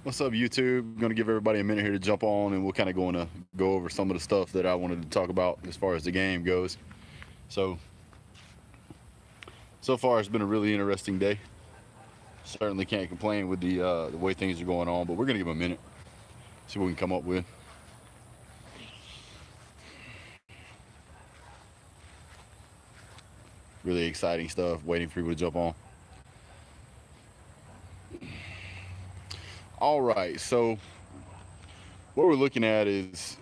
What's up, YouTube? I'm gonna give everybody a minute here to jump on, and we're kind of going to go over some of the stuff that I wanted to talk about as far as the game goes. So, so far it's been a really interesting day. Certainly can't complain with the way things are going on, but we're gonna give them a minute, see what we can come up with. Really exciting stuff. Waiting for people to jump on. All right, so what we're looking at is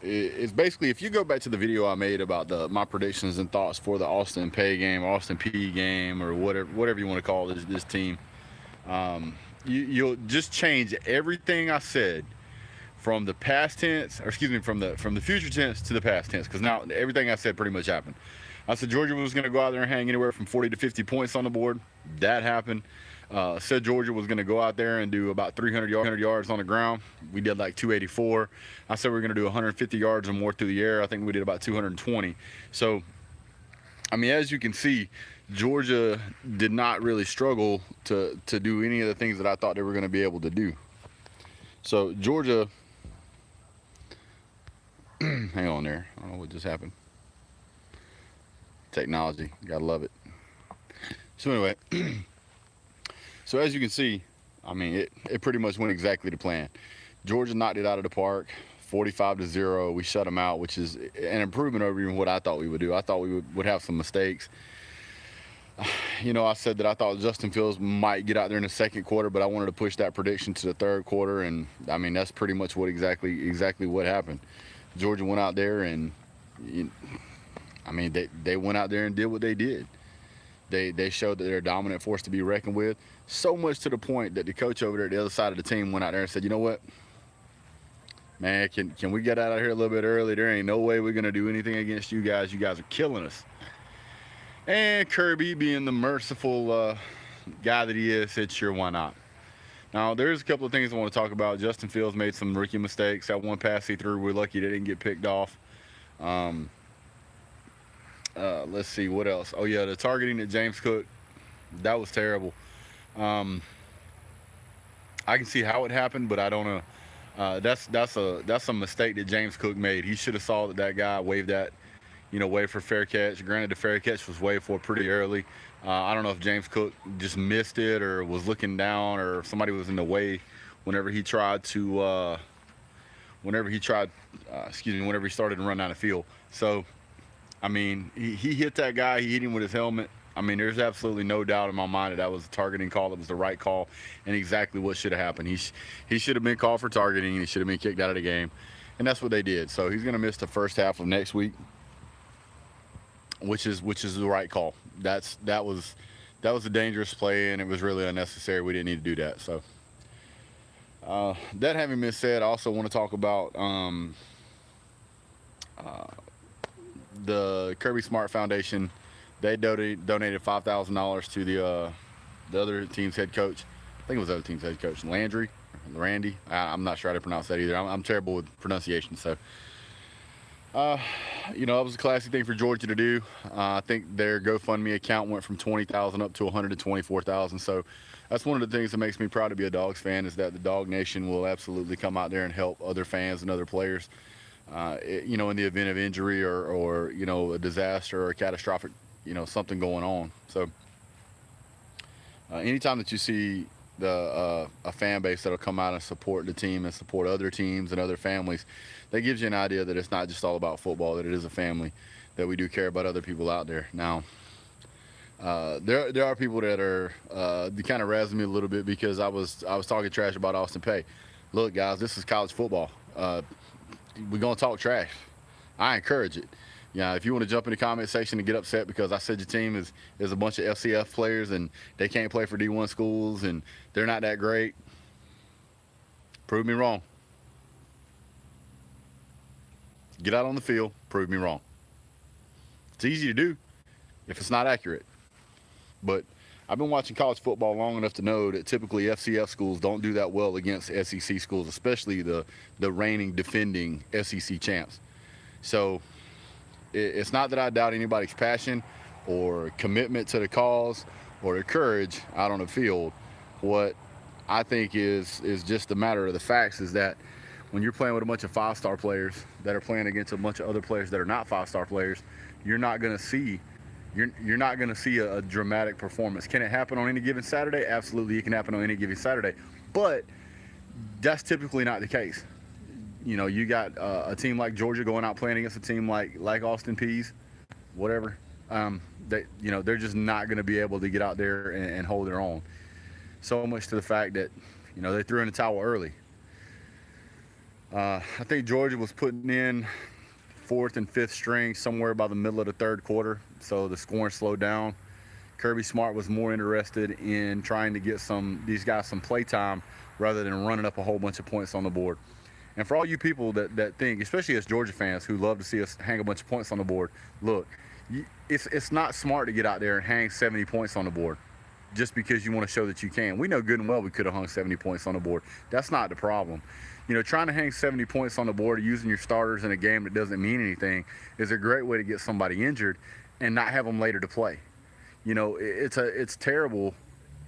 basically if you go back to the video I made about the my predictions and thoughts for the Austin Peay game, Austin Peay game, or whatever you want to call this team. You'll just change everything I said from the past tense, or excuse me, from the future tense to the past tense, because now everything I said pretty much happened. I said Georgia was going to go out there and hang anywhere from 40 to 50 points on the board. That happened. Said Georgia was going to go out there and do about 300 yards on the ground. We did like 284. I said we were going to do 150 yards or more through the air. I think we did about 220. So, I mean, as you can see, Georgia did not really struggle to do any of the things that I thought they were going to be able to do. So Georgia, hang on there. I don't know what just happened. Technology, gotta love it. So anyway, so as you can see, I mean, it pretty much went exactly to plan. Georgia knocked it out of the park, 45-0. We shut them out, which is an improvement over even what I thought we would do. I thought we would have some mistakes. You know, I said that I thought Justin Fields might get out there in the second quarter, but I wanted to push that prediction to the third quarter, and I mean that's pretty much what exactly what happened. Georgia went out there and, I mean, they went out there and did what they did. They showed that they're a dominant force to be reckoned with. So much to the point that the coach over there at the other side of the team went out there and said, you know what, man, can we get out of here a little bit early? There ain't no way we're gonna do anything against you guys. You guys are killing us. And Kirby, being the merciful guy that he is, said, sure, why not? Now, there's a couple of things I want to talk about. Justin Fields made some rookie mistakes. That one pass he threw, we're lucky they didn't get picked off. Let's see, what else? Oh, yeah, the targeting at James Cook, that was terrible. I can see how it happened, but I don't know. That's a mistake that James Cook made. He should have saw that guy waved that, wave for fair catch. Granted, the fair catch was waved for pretty early. I don't know if James Cook just missed it or was looking down or if somebody was in the way whenever he tried to, whenever he started to run down the field. So, I mean, he hit that guy. He hit him with his helmet. I mean, there's absolutely no doubt in my mind that was a targeting call. That was the right call and exactly what should have happened. He should have been called for targeting. He should have been kicked out of the game. And that's what they did. So he's going to miss the first half of next week, which is the right call. That was a dangerous play, and it was really unnecessary. We didn't need to do that. So that having been said, I also want to talk about the Kirby Smart Foundation. They donated $5,000 to the other team's head coach. I think it was the other team's head coach, Randy. I'm not sure how to pronounce that either. I'm terrible with pronunciation, so. It was a classy thing for Georgia to do. I think their GoFundMe account went from 20,000 up to 124,000. So that's one of the things that makes me proud to be a Dogs fan is that the Dog Nation will absolutely come out there and help other fans and other players. In the event of injury or a disaster or a catastrophic, something going on. So anytime that you see a fan base that'll come out and support the team and support other teams and other families, that gives you an idea that it's not just all about football, that it is a family, that we do care about other people out there. Now, there are people that are kind of razzing me a little bit because I was talking trash about Austin Peay. Look, guys, this is college football. We're gonna talk trash. I encourage it. If you want to jump in the comment section and get upset because I said your team is a bunch of FCF players and they can't play for D1 schools and they're not that great, prove me wrong. Get out on the field, prove me wrong. It's easy to do if it's not accurate. But I've been watching college football long enough to know that typically FCF schools don't do that well against SEC schools, especially the reigning, defending SEC champs. So it's not that I doubt anybody's passion or commitment to the cause or their courage out on the field. What I think is just a matter of the facts is that when you're playing with a bunch of five-star players that are playing against a bunch of other players that are not five-star players, you're not going to see you're not going to see a dramatic performance. Can it happen on any given Saturday? Absolutely, it can happen on any given Saturday, but that's typically not the case. You know, you got a team like Georgia going out playing against a team like Austin Peay's, whatever. They're just not going to be able to get out there and hold their own. So much to the fact that they threw in the towel early. I think Georgia was putting in fourth and fifth string somewhere by the middle of the third quarter, so the scoring slowed down. Kirby Smart was more interested in trying to get these guys some play time rather than running up a whole bunch of points on the board. And for all you people that think, especially as Georgia fans who love to see us hang a bunch of points on the board, look, it's not smart to get out there and hang 70 points on the board just because you want to show that you can. We know good and well we could have hung 70 points on the board. That's not the problem. Trying to hang 70 points on the board using your starters in a game that doesn't mean anything is a great way to get somebody injured and not have them later to play. It's terrible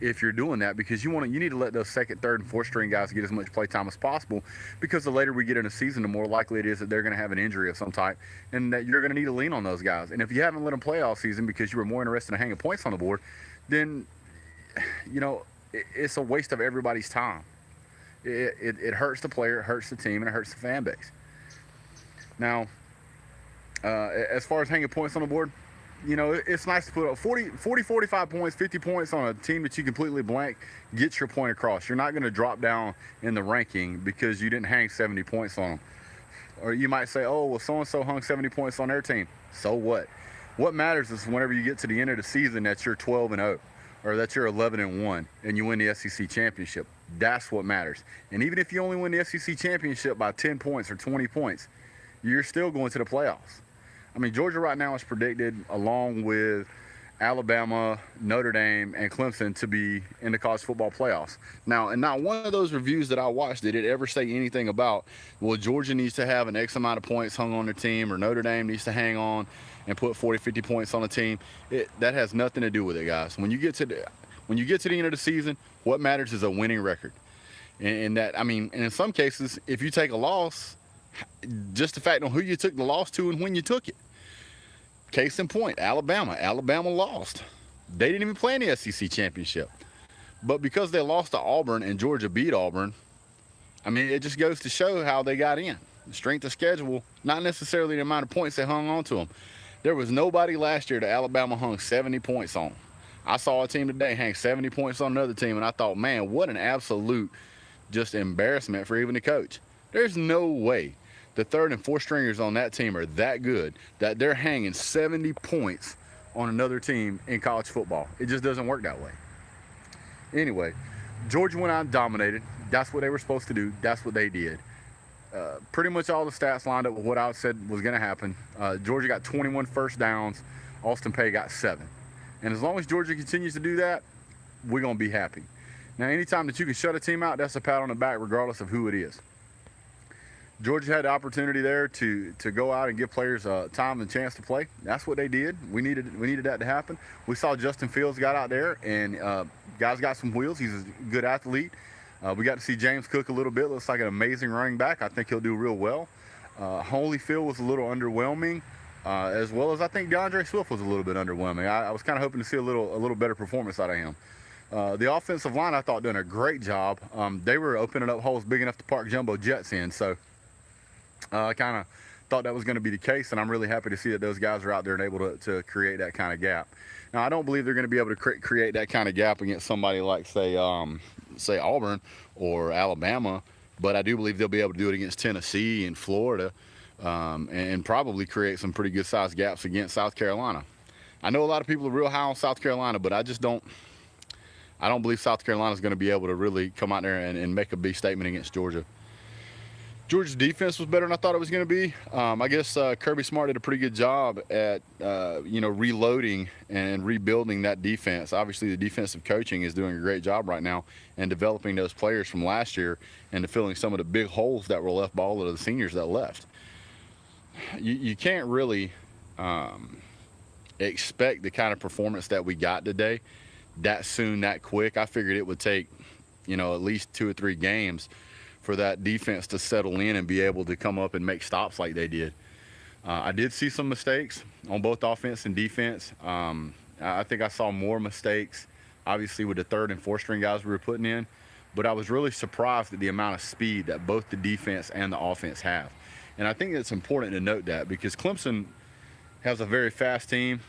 if you're doing that because you need to let those second, third, and fourth string guys get as much play time as possible, because the later we get in a season, the more likely it is that they're going to have an injury of some type and that you're going to need to lean on those guys. And if you haven't let them play all season because you were more interested in hanging points on the board, then it's a waste of everybody's time. It hurts the player, it hurts the team, and it hurts the fan base. Now, as far as hanging points on the board, it's nice to put up 40, 45 points, 50 points on a team that you completely blank. Get your point across. You're not going to drop down in the ranking because you didn't hang 70 points on them. Or you might say, oh, well, so-and-so hung 70 points on their team. So what? What matters is whenever you get to the end of the season that you're 12-0 or that you're 11-1 and you win the SEC championship. That's what matters. And even if you only win the SEC championship by 10 points or 20 points, you're still going to the playoffs. I mean, Georgia right now is predicted, along with Alabama, Notre Dame, and Clemson, to be in the college football playoffs. Now, and not one of those reviews that I watched did it ever say anything about, well, Georgia needs to have an X amount of points hung on their team, or Notre Dame needs to hang on and put 40, 50 points on the team. That has nothing to do with it, guys. When you get to the end of the season, what matters is a winning record. And in some cases, if you take a loss, just the fact on who you took the loss to and when you took it. Case in point, Alabama. Alabama lost. They didn't even play in the SEC championship. But because they lost to Auburn and Georgia beat Auburn, it just goes to show how they got in. The strength of schedule, not necessarily the amount of points they hung on to them. There was nobody last year that Alabama hung 70 points on. I saw a team today hang 70 points on another team, and I thought, man, what an absolute just embarrassment for even the coach. There's no way the third and fourth stringers on that team are that good that they're hanging 70 points on another team in college football. It just doesn't work that way. Anyway, Georgia went out and dominated. That's what they were supposed to do. That's what they did. Pretty much all the stats lined up with what I said was going to happen. Georgia got 21 first downs. Austin Peay got 7. And as long as Georgia continues to do that, we're going to be happy. Now, anytime that you can shut a team out, that's a pat on the back regardless of who it is. Georgia had the opportunity there to go out and give players time and chance to play. That's what they did. We needed that to happen. We saw Justin Fields got out there, and guys got some wheels. He's a good athlete. We got to see James Cook a little bit. Looks like an amazing running back. I think he'll do real well. Holyfield was a little underwhelming, as well as I think DeAndre Swift was a little bit underwhelming. I was kind of hoping to see a little better performance out of him. The offensive line, I thought, done a great job. They were opening up holes big enough to park jumbo jets in, so I kind of thought that was going to be the case, and I'm really happy to see that those guys are out there and able to create that kind of gap. Now, I don't believe they're going to be able to create that kind of gap against somebody like, say Auburn or Alabama, but I do believe they'll be able to do it against Tennessee and Florida, and probably create some pretty good-sized gaps against South Carolina. I know a lot of people are real high on South Carolina, but I don't believe South Carolina is going to be able to really come out there and make a big statement against Georgia. Georgia's defense was better than I thought it was going to be. I guess Kirby Smart did a pretty good job at reloading and rebuilding that defense. Obviously, the defensive coaching is doing a great job right now and developing those players from last year and filling some of the big holes that were left by all of the seniors that left. You can't really expect the kind of performance that we got today that soon, that quick. I figured it would take you know, at least 2 or 3 games for that defense to settle in and be able to come up and make stops like they did. I did see some mistakes on both offense and defense. I think I saw more mistakes, obviously, with the third and fourth string guys we were putting in. But I was really surprised at the amount of speed that both the defense and the offense have. And I think it's important to note that because Clemson has a very fast team.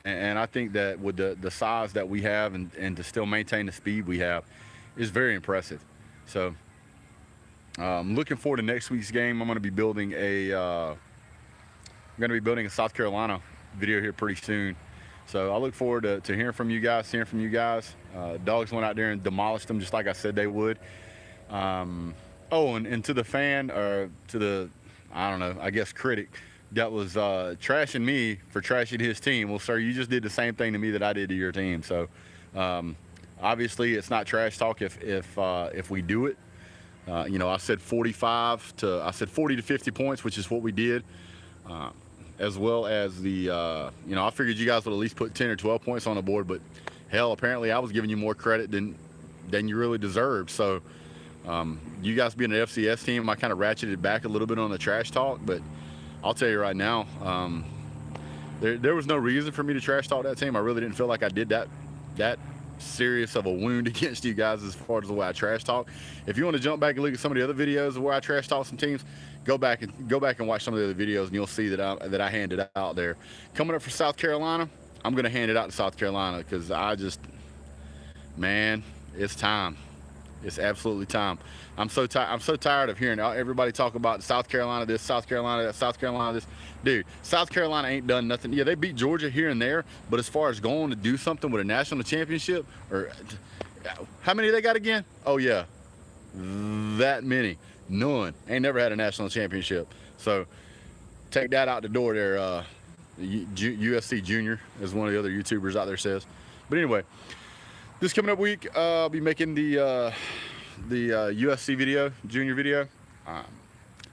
And I think that with the size that we have and to still maintain the speed we have is very impressive. So looking forward to next week's game. I'm going to be building a South Carolina video here pretty soon. So I look forward to hearing from you guys, seeing from you guys. Dogs went out there and demolished them just like I said they would. And to the fan, or to the, I don't know, I guess critic that was trashing me for trashing his team. Well, sir, you just did the same thing to me that I did to your team. So obviously it's not trash talk if we do it. You know, I said 40 to 50 points, which is what we did. As well as the, you know, I figured you guys would at least put 10 or 12 points on the board, but hell, apparently I was giving you more credit than you really deserved. So you guys being an FCS team, I kind of ratcheted back a little bit on the trash talk, but I'll tell you right now, there was no reason for me to trash talk that team. I really didn't feel like I did that serious of a wound against you guys as far as the way I trash talk. If you want to jump back and look at some of the other videos of where I trash talk some teams, go back and watch some of the other videos, and you'll see that I handed out there. Coming up for South Carolina, I'm going to hand it out to South Carolina because man, it's time. It's absolutely time. I'm so tired of hearing everybody talk about South Carolina this, South Carolina that, South Carolina this. Dude, South Carolina ain't done nothing. Yeah, they beat Georgia here and there, but as far as going to do something with a national championship, or how many they got again? Oh yeah, that many. None. Ain't never had a national championship. So take that out the door there, USC Junior, as one of the other YouTubers out there says. But anyway, this coming up week, I'll be making the USC video, junior video. I'm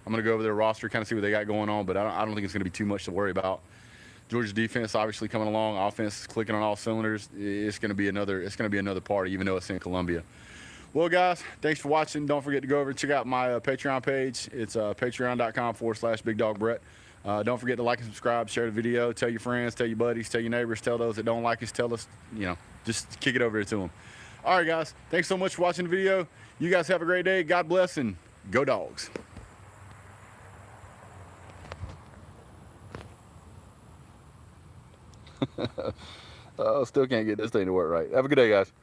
going to go over their roster, kind of see what they got going on, but I don't think it's going to be too much to worry about. Georgia's defense obviously coming along. Offense is clicking on all cylinders. It's going to be another party, even though it's in Columbia. Well, guys, thanks for watching. Don't forget to go over and check out my Patreon page. It's patreon.com/BigDogBrett. Don't forget to like and subscribe, share the video, tell your friends, tell your buddies, tell your neighbors, tell those that don't like us, tell us, you know, just kick it over to them. All right, guys, thanks so much for watching the video. You guys have a great day. God bless, and go Dogs. Still can't get this thing to work right. Have a good day, guys.